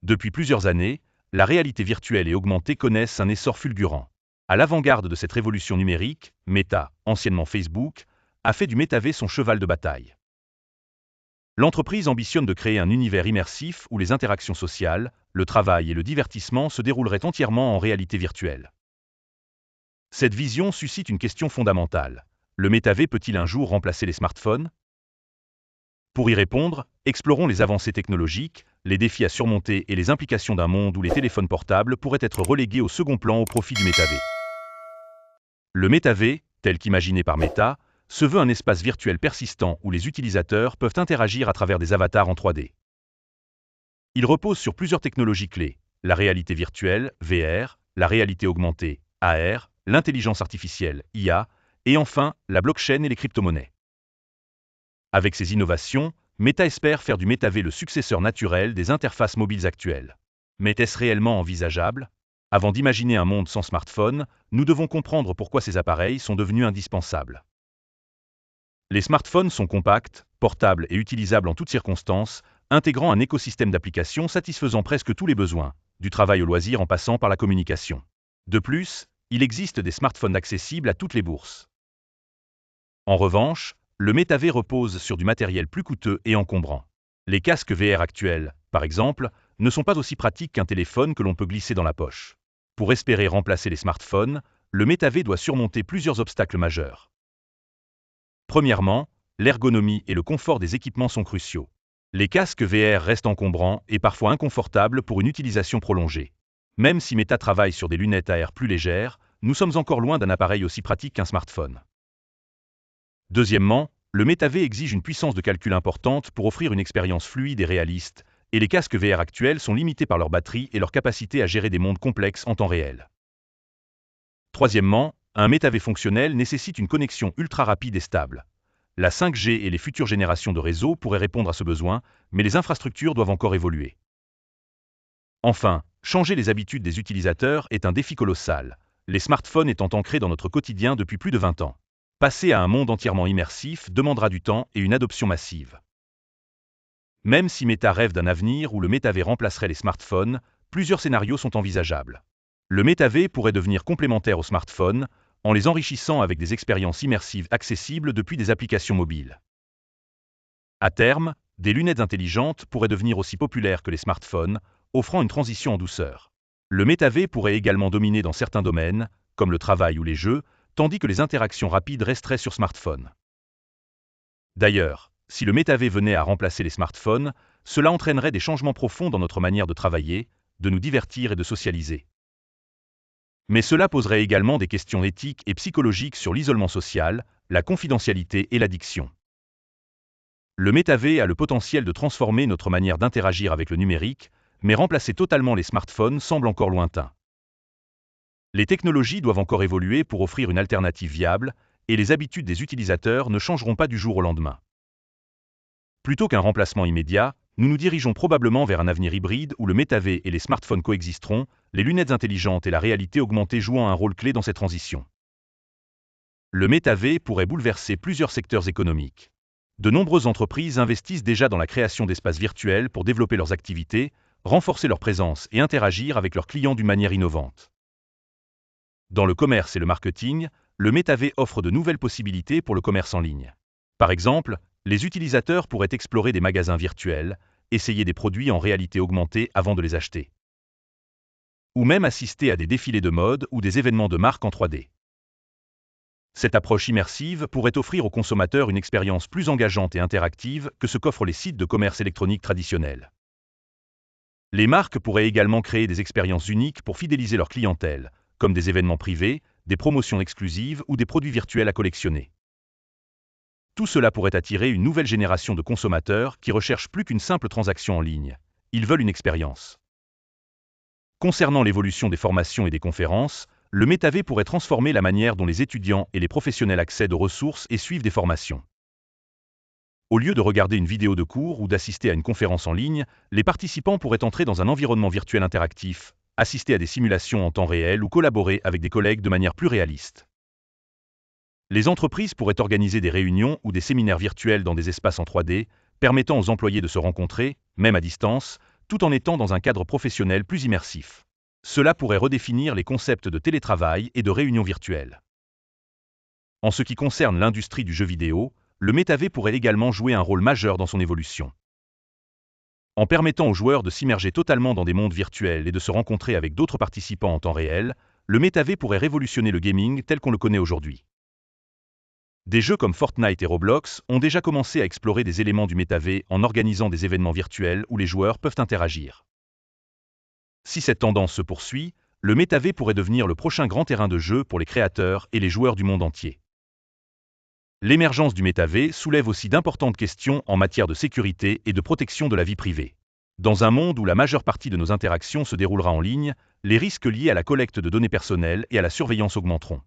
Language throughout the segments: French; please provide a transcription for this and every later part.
Depuis plusieurs années, la réalité virtuelle et augmentée connaissent un essor fulgurant. À l'avant-garde de cette révolution numérique, Meta, anciennement Facebook, a fait du métavé son cheval de bataille. L'entreprise ambitionne de créer un univers immersif où les interactions sociales, le travail et le divertissement se dérouleraient entièrement en réalité virtuelle. Cette vision suscite une question fondamentale. Le métavé peut-il un jour remplacer les smartphones? Pour y répondre, explorons les avancées technologiques, les défis à surmonter et les implications d'un monde où les téléphones portables pourraient être relégués au second plan au profit du métavé. Le métavé, tel qu'imaginé par Meta, se veut un espace virtuel persistant où les utilisateurs peuvent interagir à travers des avatars en 3D. Il repose sur plusieurs technologies clés, la réalité virtuelle, VR, la réalité augmentée, AR, l'intelligence artificielle, IA, et enfin, la blockchain et les crypto-monnaies. Avec ces innovations, Meta espère faire du métavé le successeur naturel des interfaces mobiles actuelles. Mais est-ce réellement envisageable? Avant d'imaginer un monde sans smartphone, nous devons comprendre pourquoi ces appareils sont devenus indispensables. Les smartphones sont compacts, portables et utilisables en toutes circonstances, intégrant un écosystème d'applications satisfaisant presque tous les besoins, du travail au loisir en passant par la communication. De plus, il existe des smartphones accessibles à toutes les bourses. En revanche, le métavé repose sur du matériel plus coûteux et encombrant. Les casques VR actuels, par exemple, ne sont pas aussi pratiques qu'un téléphone que l'on peut glisser dans la poche. Pour espérer remplacer les smartphones, le métavé doit surmonter plusieurs obstacles majeurs. Premièrement, l'ergonomie et le confort des équipements sont cruciaux. Les casques VR restent encombrants et parfois inconfortables pour une utilisation prolongée. Même si Meta travaille sur des lunettes AR plus légères, nous sommes encore loin d'un appareil aussi pratique qu'un smartphone. Deuxièmement, le métavé exige une puissance de calcul importante pour offrir une expérience fluide et réaliste, et les casques VR actuels sont limités par leur batterie et leur capacité à gérer des mondes complexes en temps réel. Troisièmement, un métavé fonctionnel nécessite une connexion ultra rapide et stable. La 5G et les futures générations de réseaux pourraient répondre à ce besoin, mais les infrastructures doivent encore évoluer. Enfin, changer les habitudes des utilisateurs est un défi colossal, les smartphones étant ancrés dans notre quotidien depuis plus de 20 ans. Passer à un monde entièrement immersif demandera du temps et une adoption massive. Même si Meta rêve d'un avenir où le métavé remplacerait les smartphones, plusieurs scénarios sont envisageables. Le métavé pourrait devenir complémentaire aux smartphones, en les enrichissant avec des expériences immersives accessibles depuis des applications mobiles. À terme, des lunettes intelligentes pourraient devenir aussi populaires que les smartphones, offrant une transition en douceur. Le métavé pourrait également dominer dans certains domaines, comme le travail ou les jeux, tandis que les interactions rapides resteraient sur smartphone. D'ailleurs, si le métavé venait à remplacer les smartphones, cela entraînerait des changements profonds dans notre manière de travailler, de nous divertir et de socialiser. Mais cela poserait également des questions éthiques et psychologiques sur l'isolement social, la confidentialité et l'addiction. Le métavé a le potentiel de transformer notre manière d'interagir avec le numérique, mais remplacer totalement les smartphones semble encore lointain. Les technologies doivent encore évoluer pour offrir une alternative viable, et les habitudes des utilisateurs ne changeront pas du jour au lendemain. Plutôt qu'un remplacement immédiat, nous nous dirigeons probablement vers un avenir hybride où le métavé et les smartphones coexisteront, les lunettes intelligentes et la réalité augmentée jouant un rôle clé dans cette transition. Le métavé pourrait bouleverser plusieurs secteurs économiques. De nombreuses entreprises investissent déjà dans la création d'espaces virtuels pour développer leurs activités, renforcer leur présence et interagir avec leurs clients d'une manière innovante. Dans le commerce et le marketing, le métavé offre de nouvelles possibilités pour le commerce en ligne. Par exemple, les utilisateurs pourraient explorer des magasins virtuels, essayer des produits en réalité augmentée avant de les acheter. Ou même assister à des défilés de mode ou des événements de marque en 3D. Cette approche immersive pourrait offrir aux consommateurs une expérience plus engageante et interactive que ce qu'offrent les sites de commerce électronique traditionnels. Les marques pourraient également créer des expériences uniques pour fidéliser leur clientèle, comme des événements privés, des promotions exclusives ou des produits virtuels à collectionner. Tout cela pourrait attirer une nouvelle génération de consommateurs qui recherchent plus qu'une simple transaction en ligne. Ils veulent une expérience. Concernant l'évolution des formations et des conférences, le métavé pourrait transformer la manière dont les étudiants et les professionnels accèdent aux ressources et suivent des formations. Au lieu de regarder une vidéo de cours ou d'assister à une conférence en ligne, les participants pourraient entrer dans un environnement virtuel interactif, assister à des simulations en temps réel ou collaborer avec des collègues de manière plus réaliste. Les entreprises pourraient organiser des réunions ou des séminaires virtuels dans des espaces en 3D, permettant aux employés de se rencontrer, même à distance, tout en étant dans un cadre professionnel plus immersif. Cela pourrait redéfinir les concepts de télétravail et de réunion virtuelle. En ce qui concerne l'industrie du jeu vidéo, le métavers pourrait également jouer un rôle majeur dans son évolution. En permettant aux joueurs de s'immerger totalement dans des mondes virtuels et de se rencontrer avec d'autres participants en temps réel, le métavers pourrait révolutionner le gaming tel qu'on le connaît aujourd'hui. Des jeux comme Fortnite et Roblox ont déjà commencé à explorer des éléments du métavers en organisant des événements virtuels où les joueurs peuvent interagir. Si cette tendance se poursuit, le métavers pourrait devenir le prochain grand terrain de jeu pour les créateurs et les joueurs du monde entier. L'émergence du métavers soulève aussi d'importantes questions en matière de sécurité et de protection de la vie privée. Dans un monde où la majeure partie de nos interactions se déroulera en ligne, les risques liés à la collecte de données personnelles et à la surveillance augmenteront.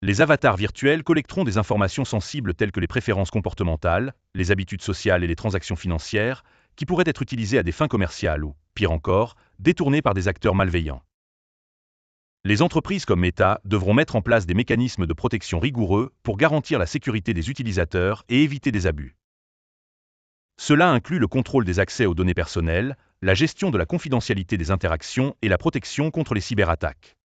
Les avatars virtuels collecteront des informations sensibles telles que les préférences comportementales, les habitudes sociales et les transactions financières, qui pourraient être utilisées à des fins commerciales ou, pire encore, détournées par des acteurs malveillants. Les entreprises comme Meta devront mettre en place des mécanismes de protection rigoureux pour garantir la sécurité des utilisateurs et éviter des abus. Cela inclut le contrôle des accès aux données personnelles, la gestion de la confidentialité des interactions et la protection contre les cyberattaques.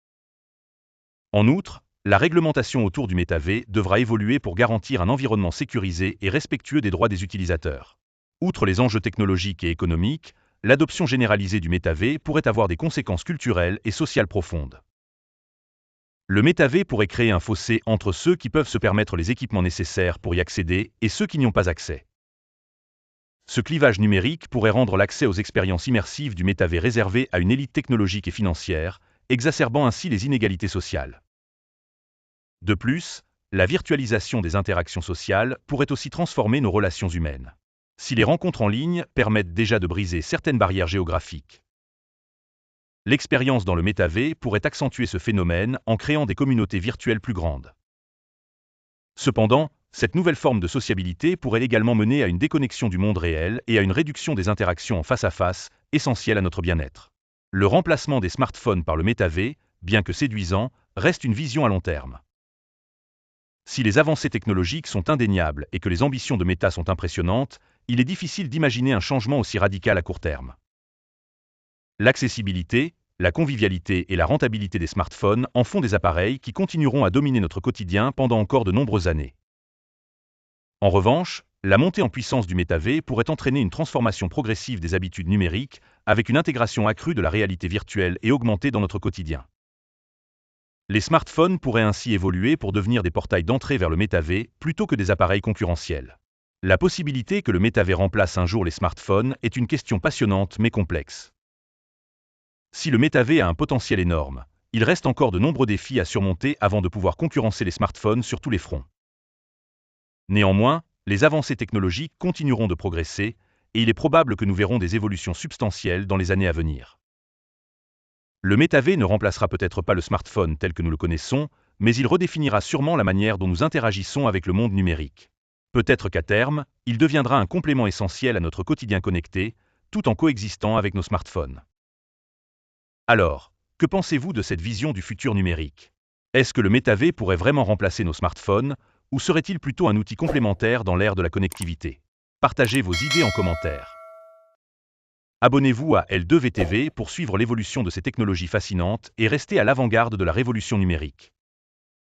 En outre, la réglementation autour du métavers devra évoluer pour garantir un environnement sécurisé et respectueux des droits des utilisateurs. Outre les enjeux technologiques et économiques, l'adoption généralisée du métavers pourrait avoir des conséquences culturelles et sociales profondes. Le métavers pourrait créer un fossé entre ceux qui peuvent se permettre les équipements nécessaires pour y accéder et ceux qui n'y ont pas accès. Ce clivage numérique pourrait rendre l'accès aux expériences immersives du métavers réservé à une élite technologique et financière, exacerbant ainsi les inégalités sociales. De plus, la virtualisation des interactions sociales pourrait aussi transformer nos relations humaines. Si les rencontres en ligne permettent déjà de briser certaines barrières géographiques, l'expérience dans le métavers pourrait accentuer ce phénomène en créant des communautés virtuelles plus grandes. Cependant, cette nouvelle forme de sociabilité pourrait également mener à une déconnexion du monde réel et à une réduction des interactions en face à face, essentielles à notre bien-être. Le remplacement des smartphones par le métavers, bien que séduisant, reste une vision à long terme. Si les avancées technologiques sont indéniables et que les ambitions de Meta sont impressionnantes, il est difficile d'imaginer un changement aussi radical à court terme. L'accessibilité, la convivialité et la rentabilité des smartphones en font des appareils qui continueront à dominer notre quotidien pendant encore de nombreuses années. En revanche, la montée en puissance du métavers pourrait entraîner une transformation progressive des habitudes numériques, avec une intégration accrue de la réalité virtuelle et augmentée dans notre quotidien. Les smartphones pourraient ainsi évoluer pour devenir des portails d'entrée vers le métavers plutôt que des appareils concurrentiels. La possibilité que le métavers remplace un jour les smartphones est une question passionnante mais complexe. Si le métavers a un potentiel énorme, il reste encore de nombreux défis à surmonter avant de pouvoir concurrencer les smartphones sur tous les fronts. Néanmoins, les avancées technologiques continueront de progresser et il est probable que nous verrons des évolutions substantielles dans les années à venir. Le métavers ne remplacera peut-être pas le smartphone tel que nous le connaissons, mais il redéfinira sûrement la manière dont nous interagissons avec le monde numérique. Peut-être qu'à terme, il deviendra un complément essentiel à notre quotidien connecté, tout en coexistant avec nos smartphones. Alors, que pensez-vous de cette vision du futur numérique? Est-ce que le métavers pourrait vraiment remplacer nos smartphones, ou serait-il plutôt un outil complémentaire dans l'ère de la connectivité? Partagez vos idées en commentaire. Abonnez-vous à L2VTV pour suivre l'évolution de ces technologies fascinantes et rester à l'avant-garde de la révolution numérique.